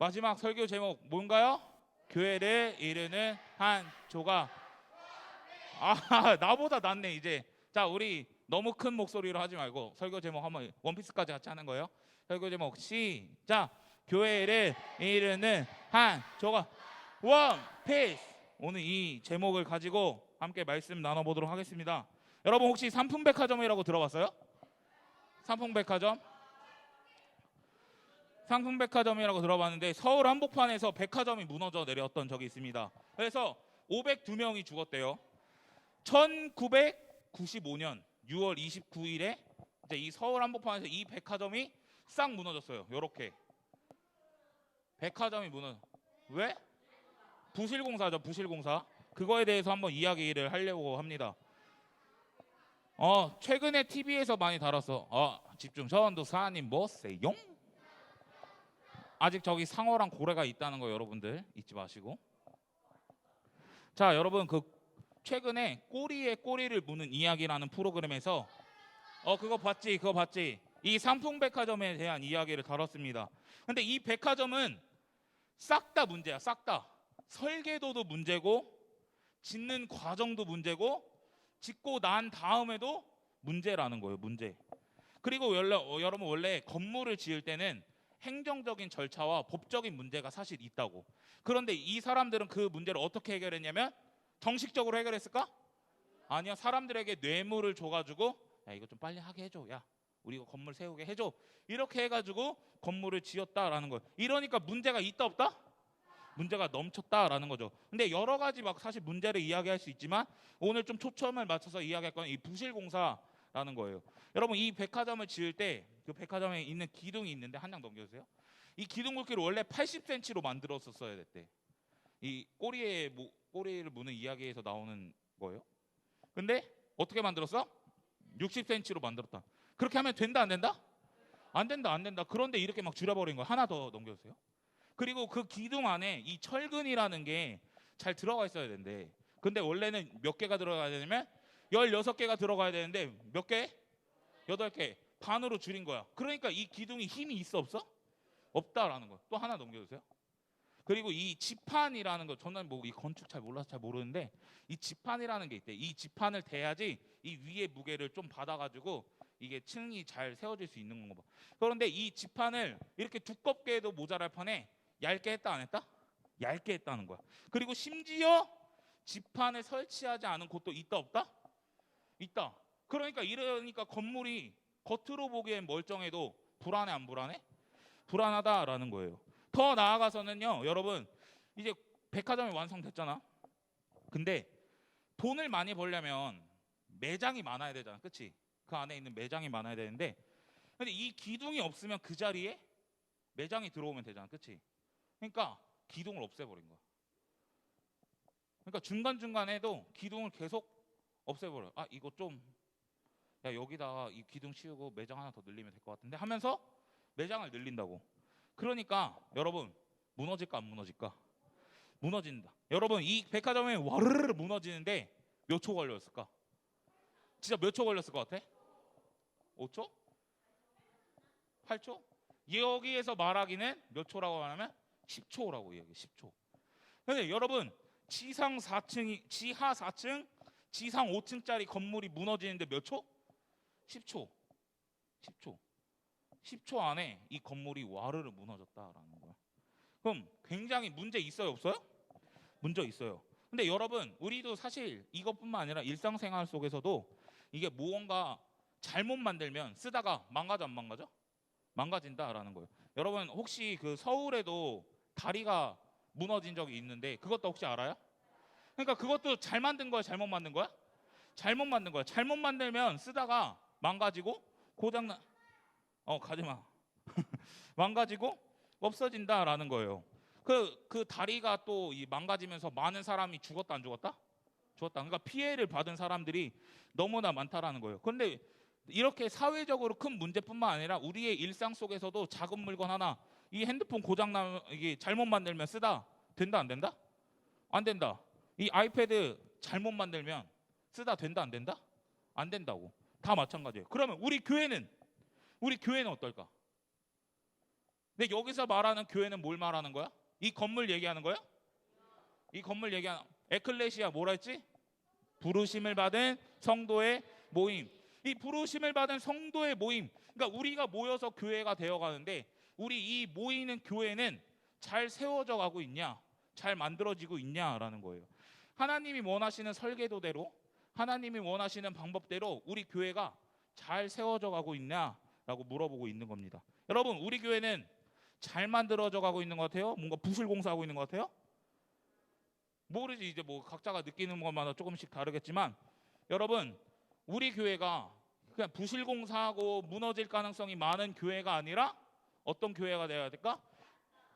마지막 설교 제목 뭔가요? 교회를 이루는 한 조각. 나보다 낫네 이제. 자, 우리 너무 큰 목소리로 하지 말고 설교 제목 한번 원피스까지 같이 하는 거예요. 설교 제목 시작. 교회를 이루는 한 조각. 원피스. 오늘 이 제목을 가지고 함께 말씀 나눠보도록 하겠습니다. 여러분 혹시 삼풍백화점이라고 들어봤어요? 삼풍백화점? 상품백화점이라고 들어봤는데 서울 한복판에서 백화점이 무너져 내렸던 적이 있습니다. 그래서 502명이 죽었대요. 1995년 6월 29일에 이제 이 서울 한복판에서 이 백화점이 싹 무너졌어요. 요렇게 백화점이 무너져. 왜? 부실공사죠. 부실공사. 그거에 대해서 한번 이야기를 하려고 합니다. 최근에 TV에서 많이 다뤘어. 집중 전도사님 뭐세요? 아직 저기 상어랑 고래가 있다는 거 여러분들 잊지 마시고. 자, 여러분 그 최근에 꼬리에 꼬리를 무는 이야기라는 프로그램에서 그거 봤지? 이 삼풍백화점에 대한 이야기를 다뤘습니다. 근데 이 백화점은 싹 다 문제야. 싹 다. 설계도도 문제고 짓는 과정도 문제고 짓고 난 다음에도 문제라는 거예요. 문제. 그리고 여러분 원래 건물을 지을 때는 행정적인 절차와 법적인 문제가 사실 있다고. 그런데 이 사람들은 그 문제를 어떻게 해결했냐면 정식적으로 해결했을까? 아니요. 사람들에게 뇌물을 줘가지고 야 이거 좀 빨리 하게 해줘. 야 우리 이거 건물 세우게 해줘. 이렇게 해가지고 건물을 지었다라는 거예요. 이러니까 문제가 있다 없다? 문제가 넘쳤다라는 거죠. 근데 여러 가지 막 사실 문제를 이야기할 수 있지만 오늘 좀 초점을 맞춰서 이야기할 건 이 부실공사라는 거예요. 여러분 이 백화점을 지을 때 그 백화점에 있는 기둥이 있는데 한 장 넘겨주세요. 이 기둥 굵기를 원래 80cm로 만들었었어야 됐대. 이 꼬리를 무는 이야기에서 나오는 거예요. 근데 어떻게 만들었어? 60cm로 만들었다. 그렇게 하면 된다 안 된다? 안 된다. 그런데 이렇게 막 줄여버린 거야. 하나 더 넘겨주세요. 그리고 그 기둥 안에 이 철근이라는 게 잘 들어가 있어야 된대. 근데 원래는 몇 개가 들어가야 되냐면 16개가 들어가야 되는데 몇 개? 8개. 반으로 줄인 거야. 그러니까 이 기둥이 힘이 있어 없어? 없다라는 거야. 또 하나 넘겨주세요. 그리고 이 지판이라는 거, 저는 뭐 이 건축 잘 몰라서 잘 모르는데 이 지판이라는 게 있대. 이 지판을 대야지 이 위에 무게를 좀 받아가지고 이게 층이 잘 세워질 수 있는 건가 봐. 그런데 이 지판을 이렇게 두껍게 해도 모자랄 판에 얇게 했다 안 했다? 얇게 했다는 거야. 그리고 심지어 지판을 설치하지 않은 곳도 있다 없다? 있다. 그러니까 이러니까 건물이 겉으로 보기엔 멀쩡해도 불안해 안 불안해? 불안하다라는 거예요. 더 나아가서는요, 여러분 이제 백화점이 완성됐잖아. 근데 돈을 많이 벌려면 매장이 많아야 되잖아, 그렇지? 그 안에 있는 매장이 많아야 되는데, 근데 이 기둥이 없으면 그 자리에 매장이 들어오면 되잖아, 그렇지? 그러니까 기둥을 없애버린 거야. 그러니까 중간 중간에도 기둥을 계속 없애버려. 이거 좀, 야 여기다가 이 기둥 씌우고 매장 하나 더 늘리면 될 것 같은데 하면서 매장을 늘린다고. 그러니까 여러분 무너질까 안 무너질까? 무너진다. 여러분 이 백화점이 와르르 무너지는데 몇 초 걸렸을까? 진짜 몇 초 걸렸을 것 같아? 5초? 8초? 여기에서 말하기는 몇 초라고 하냐면 10초라고 얘기해. 10초. 근데 여러분 지하 4층 지상 5층짜리 건물이 무너지는데 몇 초? 10초. 10초 안에 이 건물이 와르르 무너졌다라는 거야. 그럼 굉장히 문제 있어요 없어요? 문제 있어요. 근데 여러분 우리도 사실 이것뿐만 아니라 일상생활 속에서도 이게 무언가 잘못 만들면 쓰다가 망가져 안 망가져? 망가진다라는 거예요. 여러분 혹시 그 서울에도 다리가 무너진 적이 있는데 그것도 혹시 알아요? 그러니까 그것도 잘 만든 거야 잘못 만든 거야? 잘못 만든 거야. 잘못 만들면 쓰다가 망가지고 고장나 가지마. 망가지고 없어진다라는 거예요. 그 다리가 또 이 망가지면서 많은 사람이 죽었다 안 죽었다? 죽었다. 그러니까 피해를 받은 사람들이 너무나 많다라는 거예요. 그런데 이렇게 사회적으로 큰 문제뿐만 아니라 우리의 일상 속에서도 작은 물건 하나, 이 핸드폰 고장나면 이게 잘못 만들면 쓰다 된다 안 된다? 안 된다. 이 아이패드 잘못 만들면 쓰다 된다 안 된다? 안 된다고. 다 마찬가지예요. 그러면 우리 교회는 어떨까? 근데 여기서 말하는 교회는 뭘 말하는 거야? 이 건물 얘기하는 거야? 이 건물 얘기하는 에클레시아 뭐라 했지? 부르심을 받은 성도의 모임. 이 부르심을 받은 성도의 모임, 그러니까 우리가 모여서 교회가 되어가는데 우리 이 모이는 교회는 잘 세워져 가고 있냐, 잘 만들어지고 있냐라는 거예요. 하나님이 원하시는 설계도대로, 하나님이 원하시는 방법대로 우리 교회가 잘 세워져 가고 있냐라고 물어보고 있는 겁니다. 여러분, 우리 교회는 잘 만들어져 가고 있는 것 같아요? 뭔가 부실 공사하고 있는 것 같아요? 모르지. 이제 뭐 각자가 느끼는 것마다 조금씩 다르겠지만, 여러분, 우리 교회가 그냥 부실 공사하고 무너질 가능성이 많은 교회가 아니라 어떤 교회가 되어야 될까?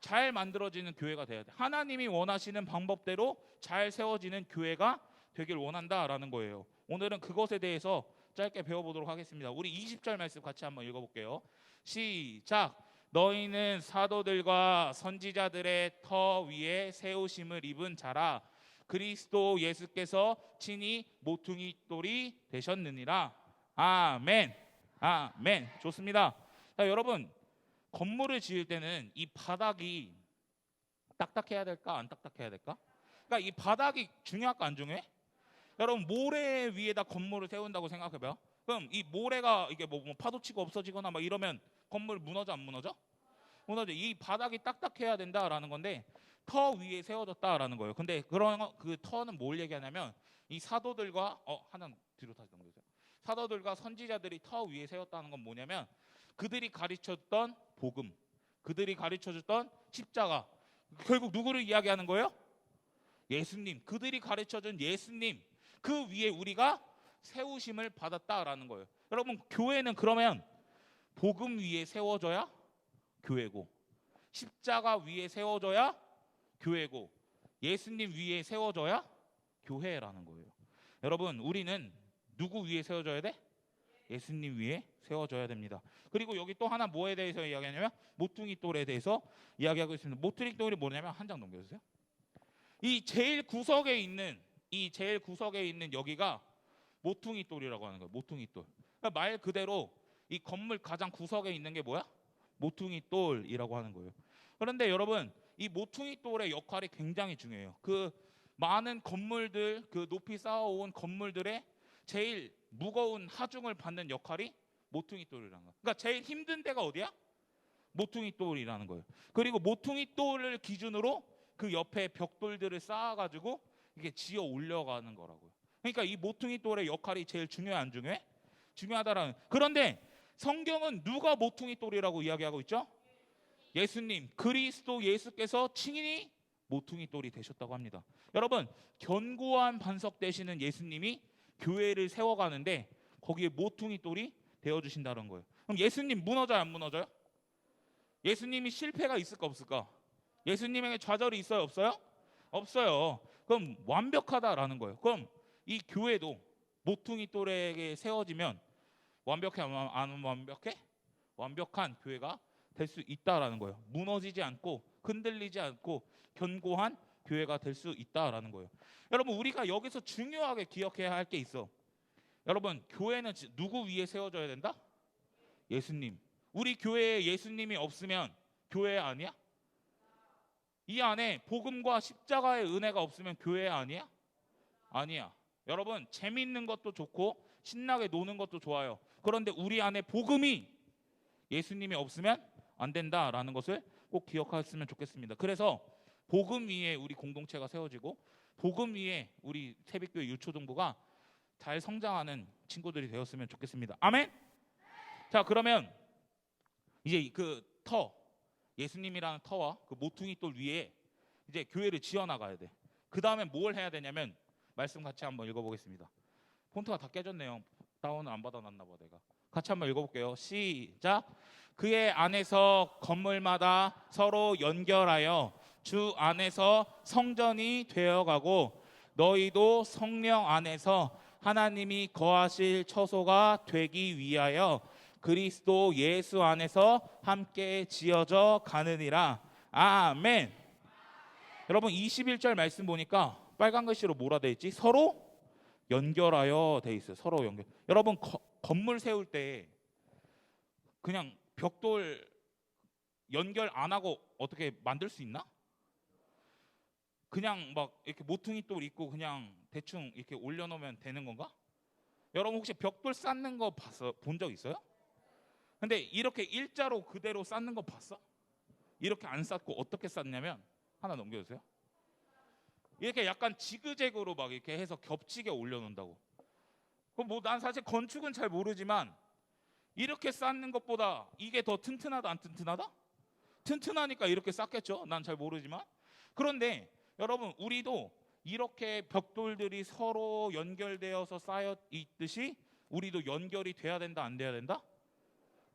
잘 만들어지는 교회가 돼야 돼. 하나님이 원하시는 방법대로 잘 세워지는 교회가 되길 원한다라는 거예요. 오늘은 그것에 대해서 짧게 배워보도록 하겠습니다. 우리 20절 말씀 같이 한번 읽어볼게요. 시작. 너희는 사도들과 선지자들의 터 위에 세우심을 입은 자라. 그리스도 예수께서 친히 모퉁이 돌이 되셨느니라. 아멘. 아멘. 좋습니다. 자, 여러분, 건물을 지을 때는 이 바닥이 딱딱해야 될까, 안 딱딱해야 될까? 그러니까 이 바닥이 중요할까, 안 중요해? 여러분, 모래 위에다 건물을 세운다고 생각해봐요. 그럼 이 모래가 이게 뭐 파도 치고 없어지거나 막 이러면 건물 무너져, 안 무너져? 무너져. 이 바닥이 딱딱해야 된다라는 건데 터 위에 세워졌다라는 거예요. 근데 그런 그 터는 뭘 얘기하냐면 이 사도들과 하나 뒤로 다시 넘겨주세요. 사도들과 선지자들이 터 위에 세웠다는 건 뭐냐면 그들이 가르쳤던 복음, 그들이 가르쳐줬던 십자가, 결국 누구를 이야기하는 거예요? 예수님. 그들이 가르쳐준 예수님, 그 위에 우리가 세우심을 받았다라는 거예요. 여러분, 교회는 그러면 복음 위에 세워져야 교회고, 십자가 위에 세워져야 교회고, 예수님 위에 세워져야 교회라는 거예요. 여러분, 우리는 누구 위에 세워져야 돼? 예수님 위에 세워져야 됩니다. 그리고 여기 또 하나 뭐에 대해서 이야기하냐면 모퉁이 돌에 대해서 이야기하고 있습니다. 모퉁이 돌이 뭐냐면, 한 장 넘겨주세요. 이 제일 구석에 있는 여기가 모퉁이 돌이라고 하는 거예요. 모퉁이 돌. 그러니까 말 그대로 이 건물 가장 구석에 있는 게 뭐야? 모퉁이 돌이라고 하는 거예요. 그런데 여러분, 이 모퉁이 돌의 역할이 굉장히 중요해요. 그 많은 건물들, 그 높이 쌓아온 건물들의 제일 무거운 하중을 받는 역할이 모퉁이 돌이라는 거예요. 그러니까 제일 힘든 데가 어디야? 모퉁이 돌이라는 거예요. 그리고 모퉁이 돌을 기준으로 그 옆에 벽돌들을 쌓아가지고 이게 지어 올려가는 거라고요. 그러니까 이 모퉁이 돌의 역할이 제일 중요해, 안 중요해? 중요하다라는. 그런데 성경은 누가 모퉁이 돌이라고 이야기하고 있죠? 예수님, 그리스도 예수께서 친히 모퉁이 돌이 되셨다고 합니다. 여러분, 견고한 반석 되시는 예수님이 교회를 세워가는데 거기에 모퉁이 돌이 되어주신다는 거예요. 그럼 예수님 무너져요, 안 무너져요? 예수님이 실패가 있을까 없을까? 예수님에게 좌절이 있어요, 없어요? 없어요. 그럼 완벽하다라는 거예요. 그럼 이 교회도 모퉁이 돌에게 세워지면 완벽해, 안 완벽해? 완벽한 교회가 될 수 있다라는 거예요. 무너지지 않고 흔들리지 않고 견고한 교회가 될 수 있다라는 거예요. 여러분, 우리가 여기서 중요하게 기억해야 할 게 있어. 여러분, 교회는 누구 위에 세워져야 된다? 예수님. 우리 교회에 예수님이 없으면 교회 아니야? 이 안에 복음과 십자가의 은혜가 없으면 교회 아니야? 아니야. 여러분, 재밌는 것도 좋고 신나게 노는 것도 좋아요. 그런데 우리 안에 복음이, 예수님이 없으면 안 된다라는 것을 꼭 기억했으면 좋겠습니다. 그래서 복음 위에 우리 공동체가 세워지고 복음 위에 우리 새벽교회 유초동부가 잘 성장하는 친구들이 되었으면 좋겠습니다. 아멘. 자, 그러면 이제 그 예수님이라는 터와 그 모퉁이 돌 위에 이제 교회를 지어 나가야 돼. 그 다음에 뭘 해야 되냐면 말씀 같이 한번 읽어보겠습니다. 폰트가 다 깨졌네요. 다운을 안 받아놨나 봐 내가. 같이 한번 읽어볼게요. 시작. 그의 안에서 건물마다 서로 연결하여 주 안에서 성전이 되어가고 너희도 성령 안에서 하나님이 거하실 처소가 되기 위하여 그리스도 예수 안에서 함께 지어져 가느니라. 아멘. 여러분, 21절 말씀 보니까 빨간 글씨로 뭐라 돼 있지? 서로 연결하여 돼 있어요. 서로 연결. 여러분, 건물 세울 때 그냥 벽돌 연결 안 하고 어떻게 만들 수 있나? 그냥 막 이렇게 모퉁이 돌 있고 그냥 대충 이렇게 올려놓으면 되는 건가? 여러분 혹시 벽돌 쌓는 거 본 적 있어요? 근데 이렇게 일자로 그대로 쌓는 거 봤어? 이렇게 안 쌓고 어떻게 쌓냐면 하나 넘겨주세요. 이렇게 약간 지그재그로 막 이렇게 해서 겹치게 올려놓는다고. 그럼 뭐 난 사실 건축은 잘 모르지만 이렇게 쌓는 것보다 이게 더 튼튼하다 안 튼튼하다? 튼튼하니까 이렇게 쌓겠죠. 난 잘 모르지만. 그런데 여러분 우리도 이렇게 벽돌들이 서로 연결되어서 쌓여 있듯이 우리도 연결이 돼야 된다 안 돼야 된다?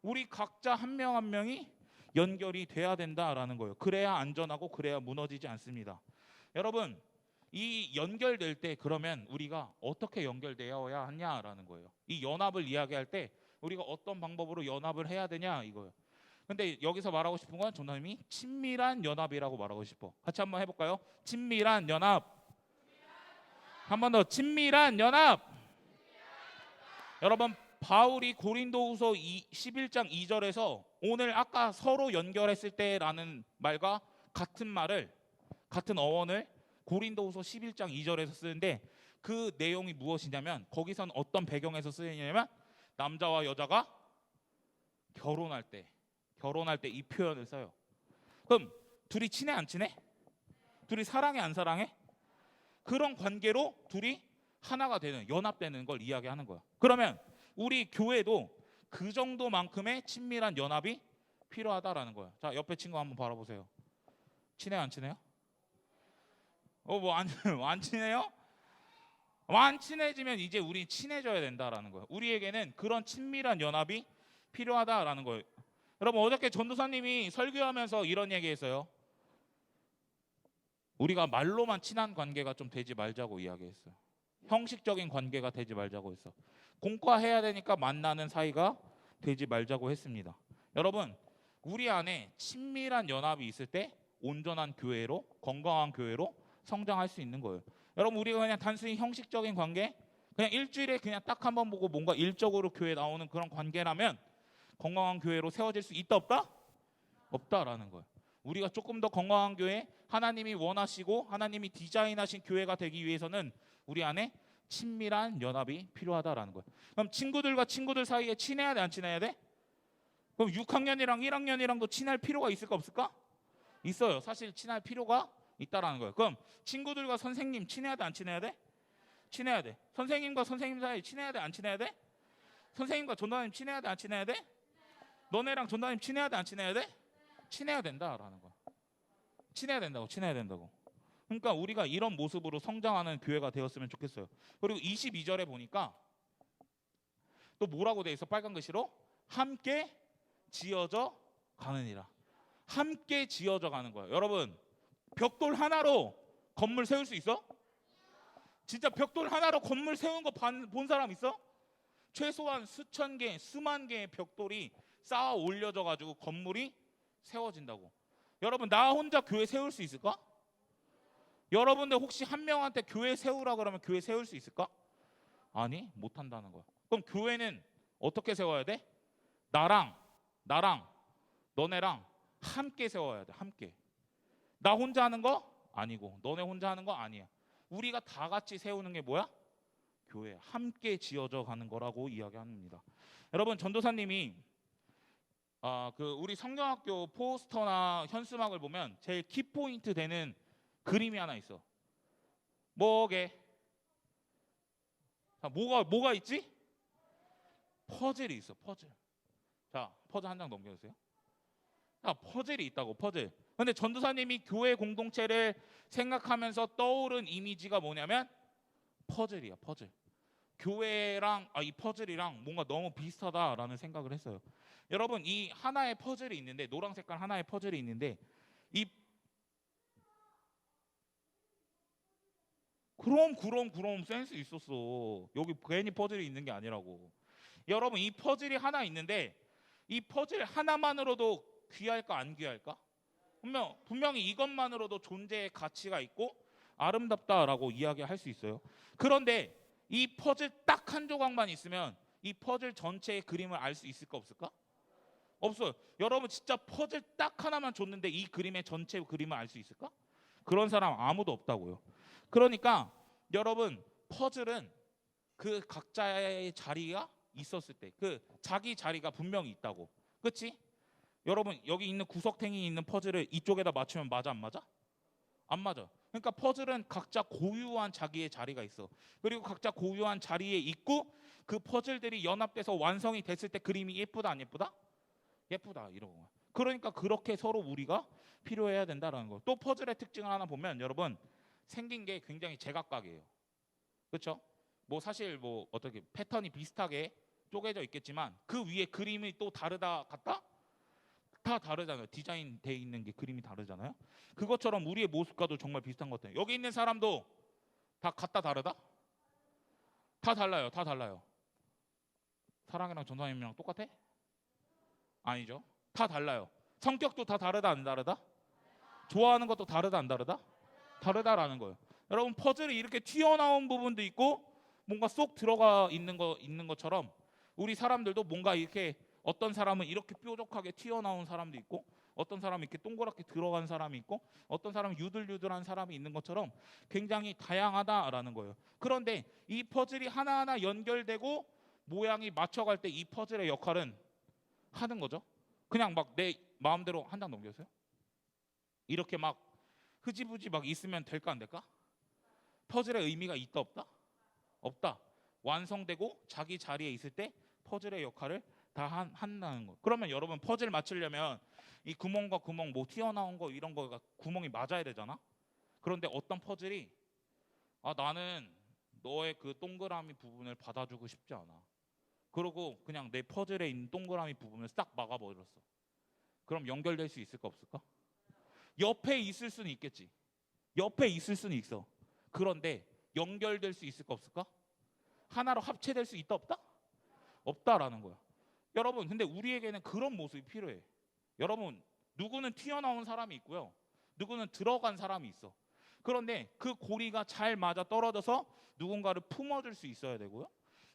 우리 각자 한 명 한 명이 연결이 돼야 된다라는 거예요. 그래야 안전하고 그래야 무너지지 않습니다. 여러분 이 연결될 때 그러면 우리가 어떻게 연결되어야 하냐라는 거예요. 이 연합을 이야기할 때 우리가 어떤 방법으로 연합을 해야 되냐 이거예요. 근데 여기서 말하고 싶은 건 전도사님이 친밀한 연합이라고 말하고 싶어. 같이 한번 해볼까요? 친밀한 연합. 한 번 더 친밀한 연합. 여러분 바울이 고린도후서 11장 2절에서 오늘 아까 서로 연결했을 때라는 말과 같은 말을 같은 어원을 고린도후서 11장 2절에서 쓰는데 그 내용이 무엇이냐면 거기선 어떤 배경에서 쓰이냐면 남자와 여자가 결혼할 때 이 표현을 써요. 그럼 둘이 친해 안 친해? 둘이 사랑해 안 사랑해? 그런 관계로 둘이 하나가 되는 연합되는 걸 이야기하는 거야. 그러면 우리 교회도 그 정도만큼의 친밀한 연합이 필요하다라는 거야. 자 옆에 친구 한번 바라보세요. 친해 안 친해요? 뭐 안 친해요? 안 친해지면 이제 우리 친해져야 된다라는 거예요. 우리에게는 그런 친밀한 연합이 필요하다라는 거예요. 여러분 어저께 전도사님이 설교하면서 이런 얘기했어요. 우리가 말로만 친한 관계가 좀 되지 말자고 이야기했어요. 형식적인 관계가 되지 말자고 했어. 공과해야 되니까 만나는 사이가 되지 말자고 했습니다. 여러분 우리 안에 친밀한 연합이 있을 때 온전한 교회로 건강한 교회로 성장할 수 있는 거예요. 여러분 우리가 그냥 단순히 형식적인 관계 그냥 일주일에 그냥 딱 한 번 보고 뭔가 일적으로 교회 나오는 그런 관계라면 건강한 교회로 세워질 수 있다 없다? 없다라는 거예요. 우리가 조금 더 건강한 교회 하나님이 원하시고 하나님이 디자인하신 교회가 되기 위해서는 우리 안에 친밀한 연합이 필요하다라는 거예요. 그럼 친구들과 친구들 사이에 친해야 돼 안 친해야 돼? 그럼 6학년이랑 1학년이랑도 친할 필요가 있을까 없을까? 있어요. 사실 친할 필요가 있다라는 거예요. 그럼 친구들과 선생님 친해야 돼 안 친해야 돼? 친해야 돼. 선생님과 선생님 사이 친해야 돼 안 친해야 돼? 선생님과 전도사님 친해야 돼 안 친해야 돼? 너네랑 전도사님 친해야 돼 안 친해야 돼? 친해야 된다라는 거야. 친해야 된다고. 그러니까 우리가 이런 모습으로 성장하는 교회가 되었으면 좋겠어요. 그리고 22절에 보니까 또 뭐라고 돼 있어? 빨간 글씨로 함께 지어져 가느니라. 함께 지어져 가는 거예요. 여러분 벽돌 하나로 건물 세울 수 있어? 진짜 벽돌 하나로 건물 세운 거 본 사람 있어? 최소한 수천 개, 수만 개의 벽돌이 쌓아 올려져 가지고 건물이 세워진다고. 여러분 나 혼자 교회 세울 수 있을까? 여러분들 혹시 한 명한테 교회 세우라 그러면 교회 세울 수 있을까? 아니 못한다는 거야. 그럼 교회는 어떻게 세워야 돼? 나랑 너네랑 함께 세워야 돼. 함께. 나 혼자 하는 거 아니고 너네 혼자 하는 거 아니야. 우리가 다 같이 세우는 게 뭐야? 교회. 함께 지어져 가는 거라고 이야기합니다. 여러분 전도사님이 우리 성경학교 포스터나 현수막을 보면 제일 키포인트 되는 그림이 하나 있어. 뭐게? 뭐가 있지? 퍼즐이 있어. 퍼즐. 자, 퍼즐 한 장 넘겨주세요. 퍼즐이 있다고. 퍼즐. 근데 전도사님이 교회 공동체를 생각하면서 떠오른 이미지가 뭐냐면 퍼즐이야. 퍼즐. 교회랑 이 퍼즐이랑 뭔가 너무 비슷하다라는 생각을 했어요. 여러분 이 하나의 퍼즐이 있는데 노란 색깔 하나의 퍼즐이 있는데 이 그럼 센스 있었어. 여기 괜히 퍼즐이 있는 게 아니라고. 여러분 이 퍼즐이 하나 있는데 이 퍼즐 하나만으로도 귀할까 안 귀할까? 분명히 이것만으로도 존재의 가치가 있고 아름답다라고 이야기할 수 있어요. 그런데 이 퍼즐 딱 한 조각만 있으면 이 퍼즐 전체의 그림을 알 수 있을까 없을까? 없어요. 여러분 진짜 퍼즐 딱 하나만 줬는데 이 그림의 전체 그림을 알 수 있을까? 그런 사람 아무도 없다고요. 그러니까 여러분 퍼즐은 그 각자의 자리가 있었을 때 그 자기 자리가 분명히 있다고. 그렇지? 여러분 여기 있는 구석탱이 있는 퍼즐을 이쪽에다 맞추면 맞아 안 맞아? 안 맞아. 그러니까 퍼즐은 각자 고유한 자기의 자리가 있어. 그리고 각자 고유한 자리에 있고 그 퍼즐들이 연합돼서 완성이 됐을 때 그림이 예쁘다 안 예쁘다? 예쁘다 이런 거. 그러니까 그렇게 서로 우리가 필요해야 된다라는 거. 또 퍼즐의 특징을 하나 보면 여러분 생긴 게 굉장히 제각각이에요. 그렇죠? 뭐 사실 뭐 어떻게 패턴이 비슷하게 쪼개져 있겠지만 그 위에 그림이 또 다르다 같다? 다 다르잖아요. 디자인 돼 있는 게 그림이 다르잖아요. 그것처럼 우리의 모습과도 정말 비슷한 것 같아요. 여기 있는 사람도 다 같다 다르다? 다 달라요. 다 달라요. 사랑이랑 전도사님이랑 똑같아? 아니죠. 다 달라요. 성격도 다 다르다 안 다르다? 좋아하는 것도 다르다 안 다르다? 다르다라는 거예요. 여러분 퍼즐이 이렇게 튀어나온 부분도 있고 뭔가 쏙 들어가 있는 것처럼 우리 사람들도 뭔가 이렇게 어떤 사람은 이렇게 뾰족하게 튀어나온 사람도 있고 어떤 사람은 이렇게 동그랗게 들어간 사람이 있고 어떤 사람은 유들유들한 사람이 있는 것처럼 굉장히 다양하다라는 거예요. 그런데 이 퍼즐이 하나하나 연결되고 모양이 맞춰갈 때 이 퍼즐의 역할은 하는 거죠. 그냥 막 내 마음대로 한 장 넘겼어요? 이렇게 막 흐지부지 막 있으면 될까 안 될까? 퍼즐의 의미가 있다 없다? 없다. 완성되고 자기 자리에 있을 때 퍼즐의 역할을 다 한다는 거. 그러면 여러분 퍼즐 맞추려면 이 구멍과 구멍 뭐 튀어나온 거 이런 거가 구멍이 맞아야 되잖아. 그런데 어떤 퍼즐이 나는 너의 그 동그라미 부분을 받아주고 싶지 않아. 그러고 그냥 내 퍼즐에 있는 동그라미 부분을 싹 막아버렸어. 그럼 연결될 수 있을까 없을까? 옆에 있을 수는 있겠지. 옆에 있을 수는 있어. 그런데 연결될 수 있을까 없을까? 하나로 합체될 수 있다 없다? 없다라는 거야. 여러분 근데 우리에게는 그런 모습이 필요해. 여러분 누구는 튀어나온 사람이 있고요. 누구는 들어간 사람이 있어. 그런데 그 고리가 잘 맞아 떨어져서 누군가를 품어줄 수 있어야 되고요.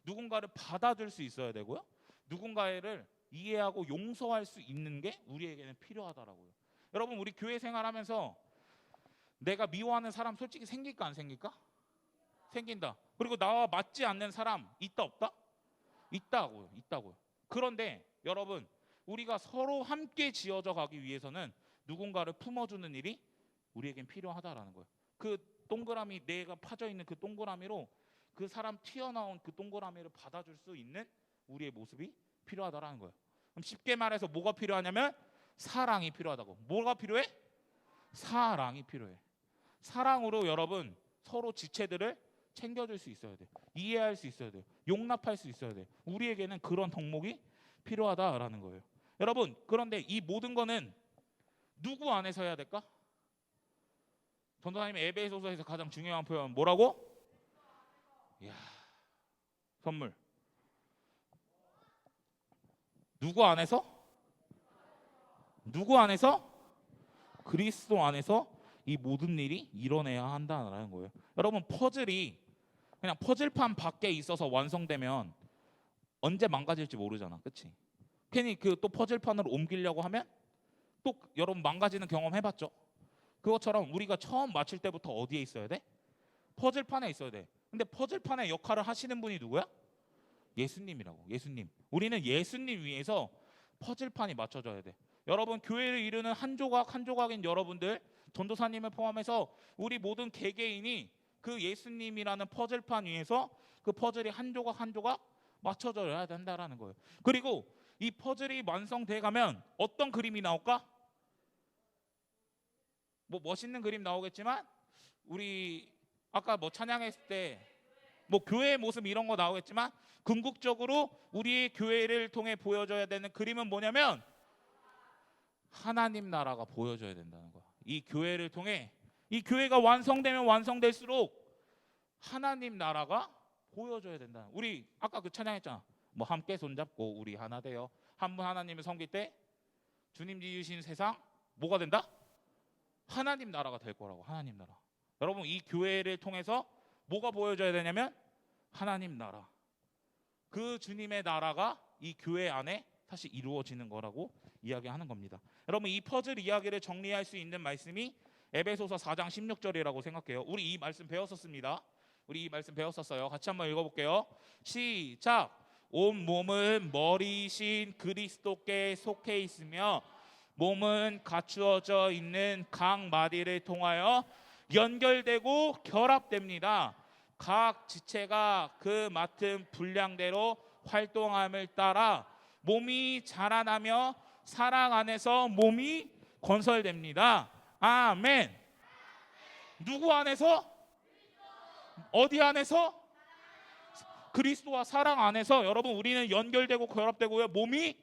누군가를 받아줄 수 있어야 되고요. 누군가를 이해하고 용서할 수 있는 게 우리에게는 필요하다라고요. 여러분 우리 교회 생활하면서 내가 미워하는 사람 솔직히 생길까 안 생길까? 생긴다. 그리고 나와 맞지 않는 사람 있다 없다? 있다고요. 있다고요. 그런데 여러분 우리가 서로 함께 지어져 가기 위해서는 누군가를 품어주는 일이 우리에겐 필요하다라는 거예요. 그 동그라미 내가 파져 있는 그 동그라미로 그 사람 튀어나온 그 동그라미를 받아줄 수 있는 우리의 모습이 필요하다라는 거예요. 그럼 쉽게 말해서 뭐가 필요하냐면 사랑이 필요하다고. 뭐가 필요해? 사랑이 필요해. 사랑으로 여러분 서로 지체들을 챙겨줄 수 있어야 돼. 이해할 수 있어야 돼. 용납할 수 있어야 돼. 우리에게는 그런 덕목이 필요하다라는 거예요. 여러분 그런데 이 모든 거는 누구 안에서 해야 될까? 전도사님 에베소서에서 가장 중요한 표현 뭐라고? 이야, 선물. 누구 안에서? 누구 안에서? 그리스도 안에서 이 모든 일이 일어나야 한다는 거예요. 여러분 퍼즐이 그냥 퍼즐판 밖에 있어서 완성되면 언제 망가질지 모르잖아. 그치? 괜히 그 또 퍼즐판으로 옮기려고 하면 또 여러분 망가지는 경험 해봤죠? 그것처럼 우리가 처음 맞출 때부터 어디에 있어야 돼? 퍼즐판에 있어야 돼. 근데 퍼즐판의 역할을 하시는 분이 누구야? 예수님이라고. 예수님. 우리는 예수님 위해서 퍼즐판이 맞춰져야 돼. 여러분 교회를 이루는 한 조각 한 조각인 여러분들 전도사님을 포함해서 우리 모든 개개인이 그 예수님이라는 퍼즐판 위에서 그 퍼즐이 한 조각 한 조각 맞춰져야 된다라는 거예요. 그리고 이 퍼즐이 완성돼 가면 어떤 그림이 나올까? 뭐 멋있는 그림 나오겠지만 우리 아까 뭐 찬양했을 때 뭐 교회의 모습 이런 거 나오겠지만 궁극적으로 우리의 교회를 통해 보여줘야 되는 그림은 뭐냐면 하나님 나라가 보여줘야 된다는 거야. 이 교회를 통해 이 교회가 완성되면 완성될수록 하나님 나라가 보여줘야 된다. 우리 아까 그 찬양했잖아. 뭐 함께 손잡고 우리 하나 되어 한 분 하나님을 섬길 때 주님 지으신 세상 뭐가 된다? 하나님 나라가 될 거라고. 하나님 나라. 여러분 이 교회를 통해서 뭐가 보여줘야 되냐면 하나님 나라. 그 주님의 나라가 이 교회 안에 사실 이루어지는 거라고 이야기하는 겁니다. 여러분 이 퍼즐 이야기를 정리할 수 있는 말씀이 에베소서 4장 16절이라고 생각해요. 우리 이 말씀 배웠었습니다. 우리 이 말씀 배웠었어요. 같이 한번 읽어볼게요. 시작. 온 몸은 머리신 그리스도께 속해 있으며 몸은 갖추어져 있는 각 마디를 통하여 연결되고 결합됩니다. 각 지체가 그 맡은 분량대로 활동함을 따라 몸이 자라나며 사랑 안에서 몸이 건설됩니다. 아멘. 누구 안에서? 어디 안에서? 그리스도와 사랑 안에서 여러분 우리는 연결되고 결합되고요. 몸이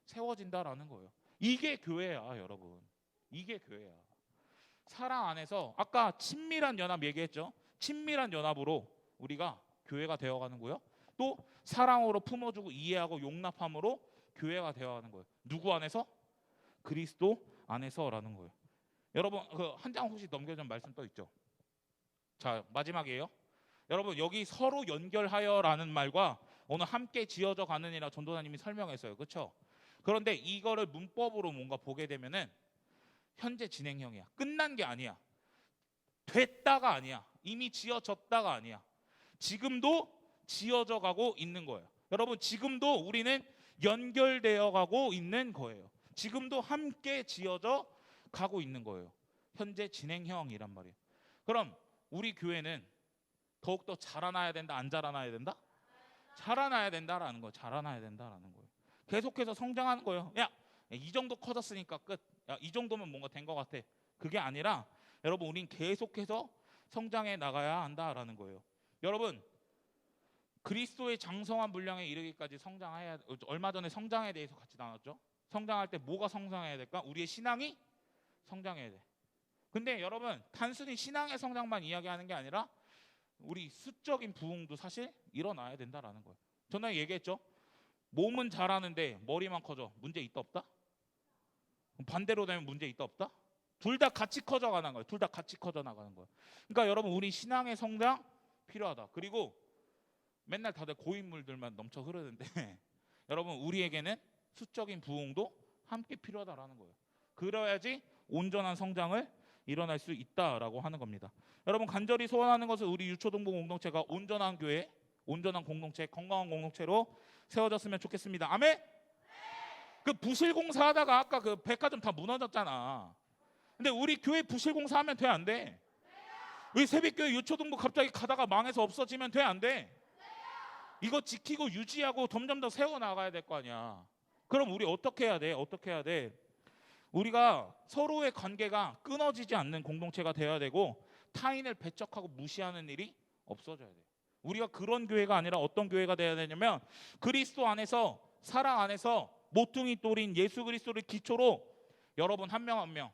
세워진다라는 거예요. 이게 교회야, 여러분. 이게 교회야. 사랑 안에서 아까 친밀한 연합 얘기했죠. 친밀한 연합으로 우리가 교회가 되어가는 거예요. 또 사랑으로 품어주고 이해하고 용납함으로 교회가 되어가는 거예요. 누구 안에서? 그리스도 안에서라는 거예요. 여러분 그 한 장 혹시 넘겨준 말씀 또 있죠. 자 마지막이에요. 여러분 여기 서로 연결하여라는 말과 오늘 함께 지어져 가는이라 전도사님이 설명했어요. 그렇죠? 그런데 이거를 문법으로 뭔가 보게 되면은 현재 진행형이야. 끝난 게 아니야. 됐다가 아니야. 이미 지어졌다가 아니야. 지금도 지어져 가고 있는 거예요. 여러분 지금도 우리는 연결되어 가고 있는 거예요. 지금도 함께 지어져 가고 있는 거예요. 현재 진행형이란 말이에요. 그럼 우리 교회는 더욱더 자라나야 된다, 안 자라나야 된다? 자라나야 된다라는 거예요. 자라나야 된다라는 거예요. 계속해서 성장하는 거예요. 야, 이 정도 커졌으니까 끝. 야, 이 정도면 뭔가 된 것 같아. 그게 아니라 여러분 우린 계속해서 성장해 나가야 한다라는 거예요. 여러분 그리스도의 장성한 분량에 이르기까지 성장해야. 얼마 전에 성장에 대해서 같이 나눴죠. 성장할 때 뭐가 성장해야 될까? 우리의 신앙이 성장해야 돼. 근데 여러분 단순히 신앙의 성장만 이야기하는 게 아니라 우리 수적인 부흥도 사실 일어나야 된다라는 거예요. 전에 얘기했죠. 몸은 자라는데 머리만 커져. 문제 있다 없다? 반대로 되면 문제 있다 없다? 둘 다 같이 커져 가는 거예요. 둘 다 같이 커져 나가는 거예요. 그러니까 여러분 우리 신앙의 성장 필요하다. 그리고 맨날 다들 고인물들만 넘쳐 흐르는데 여러분 우리에게는 수적인 부흥도 함께 필요하다라는 거예요. 그래야지 온전한 성장을 일어날 수 있다라고 하는 겁니다. 여러분 간절히 소원하는 것은 우리 유초동부 공동체가 온전한 교회, 온전한 공동체, 건강한 공동체로 세워졌으면 좋겠습니다. 아멘? 그 부실공사 하다가 아까 그 백화점 다 무너졌잖아. 근데 우리 교회 부실공사하면 돼, 안 돼? 우리 새벽교회 유초동부 갑자기 가다가 망해서 없어지면 돼, 안 돼? 이거 지키고 유지하고 점점 더 세워나가야 될 거 아니야. 그럼 우리 어떻게 해야 돼? 어떻게 해야 돼? 우리가 서로의 관계가 끊어지지 않는 공동체가 되어야 되고 타인을 배척하고 무시하는 일이 없어져야 돼요. 우리가 그런 교회가 아니라 어떤 교회가 되어야 되냐면 그리스도 안에서 사랑 안에서 모퉁이 돌인 예수 그리스도를 기초로 여러분 한 명 한 명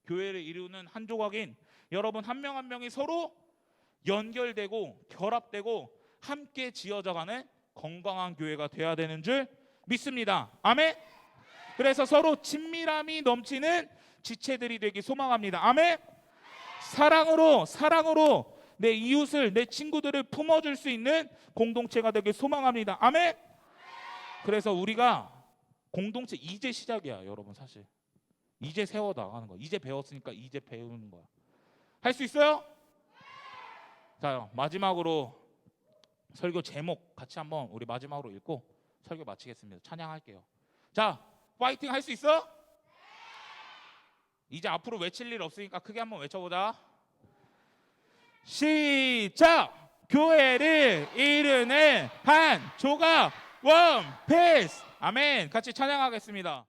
교회를 이루는 한 조각인 여러분 한 명 한 명이 서로 연결되고 결합되고 함께 지어져가는 건강한 교회가 되어야 되는 줄 믿습니다. 아멘. 그래서 서로 친밀함이 넘치는 지체들이 되기 소망합니다. 아멘. 사랑으로 내 이웃을 내 친구들을 품어줄 수 있는 공동체가 되길 소망합니다. 아멘. 그래서 우리가 공동체 이제 시작이야 여러분. 사실 이제 세워 나가는 거야. 이제 배웠으니까 이제 배우는 거야. 할 수 있어요? 자 마지막으로 설교 제목 같이 한번 우리 마지막으로 읽고 설교 마치겠습니다. 찬양할게요. 자 파이팅 할 수 있어? 이제 앞으로 외칠 일 없으니까 크게 한번 외쳐보자. 시작! 교회를 이루는 한 조각 원피스. 아멘. 같이 찬양하겠습니다.